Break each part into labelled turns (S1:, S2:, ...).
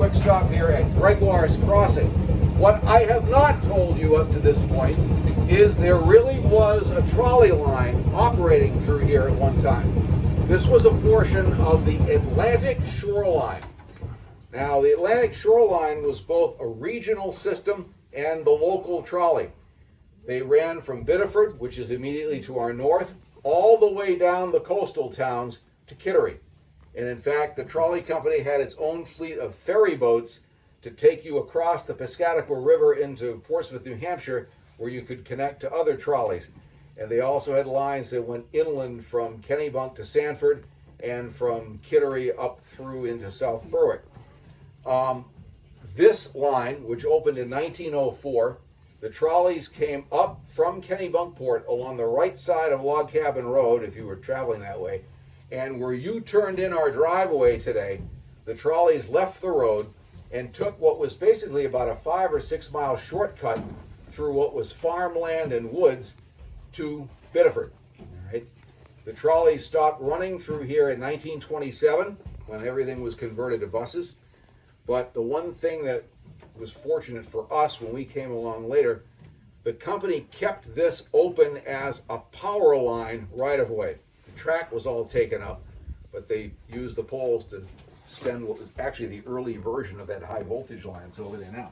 S1: quick stop here at Gregoire's Crossing. What I have not told you up to this point is there really was a trolley line operating through here at one time. This was a portion of the Atlantic Shoreline. Now, the Atlantic Shoreline was both a regional system and the local trolley. They ran from Biddeford, which is immediately to our north, all the way down the coastal towns to Kittery. And in fact, the trolley company had its own fleet of ferry boats to take you across the Piscataqua River into Portsmouth, New Hampshire, where you could connect to other trolleys. And they also had lines that went inland from Kennebunk to Sanford and from Kittery up through into South Berwick. This line, which opened in 1904, the trolleys came up from Kennebunkport along the right side of Log Cabin Road, if you were traveling that way, and where you turned in our driveway today, the trolleys left the road and took what was basically about a 5 or 6 mile shortcut through what was farmland and woods to Biddeford. All right. The trolleys stopped running through here in 1927 when everything was converted to buses. But the one thing that was fortunate for us when we came along later, the company kept this open as a power line right of way. The track was all taken up, but they used the poles to extend what was actually the early version of that high voltage line. It's over there now.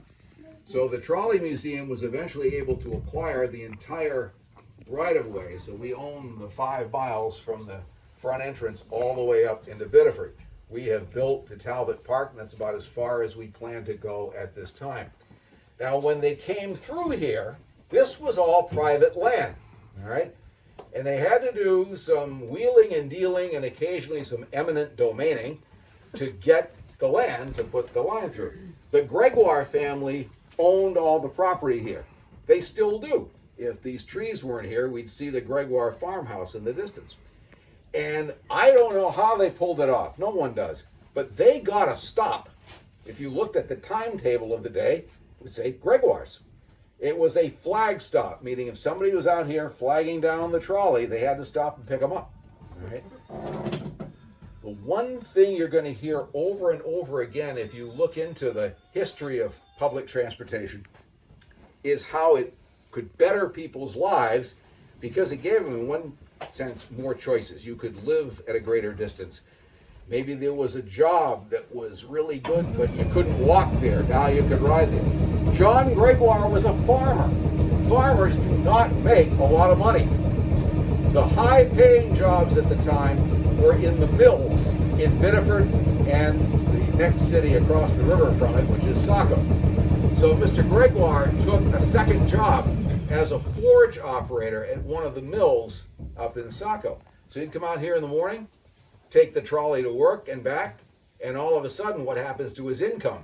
S1: So the Trolley Museum was eventually able to acquire the entire right of way. So we own the 5 miles from the front entrance all the way up into Biddeford. We have built to Talbot Park, and that's about as far as we plan to go at this time. Now, when they came through here, this was all private land, all right? And they had to do some wheeling and dealing and occasionally some eminent domaining to get the land to put the line through. The Gregoire family owned all the property here. They still do. If these trees weren't here, we'd see the Gregoire farmhouse in the distance. And I don't know how they pulled it off. No one does. But they got a stop. If you looked at the timetable of the day, it would say Gregoire's. It was a flag stop, meaning if somebody was out here flagging down the trolley, they had to stop and pick them up. All right? The one thing you're going to hear over and over again if you look into the history of public transportation is how it could better people's lives because it gave them, in one sense, more choices. You could live at a greater distance. Maybe there was a job that was really good, but you couldn't walk there. Now you could ride there. John Gregoire was a farmer. Farmers do not make a lot of money. The high-paying jobs at the time were in the mills in Biddeford and the next city across the river from it, which is Saco. So Mr. Gregoire took a second job as a forge operator at one of the mills up in Saco. So he'd come out here in the morning, take the trolley to work and back, and all of a sudden what happens to his income?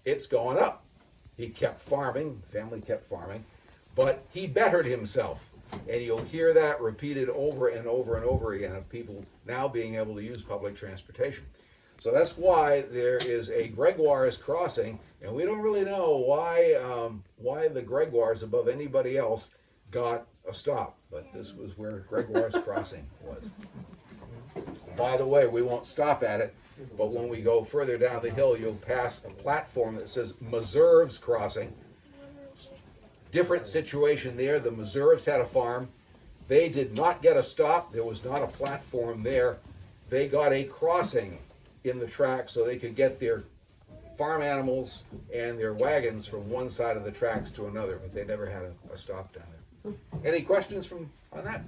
S1: It's going up. He kept farming, family kept farming, but he bettered himself. And you'll hear that repeated over and over and over again of people now being able to use public transportation. So that's why there is a Gregoire's Crossing, and we don't really know why the Gregoires above anybody else got a stop, but this was where Gregoire's Crossing was. By the way, we won't stop at it, but when we go further down the hill, you'll pass a platform that says Meserve's Crossing. Different situation there. The Meserves had a farm. They did not get a stop. There was not a platform there. They got a crossing in the track so they could get their farm animals and their wagons from one side of the tracks to another, but they never had a stop down there. Any questions on that?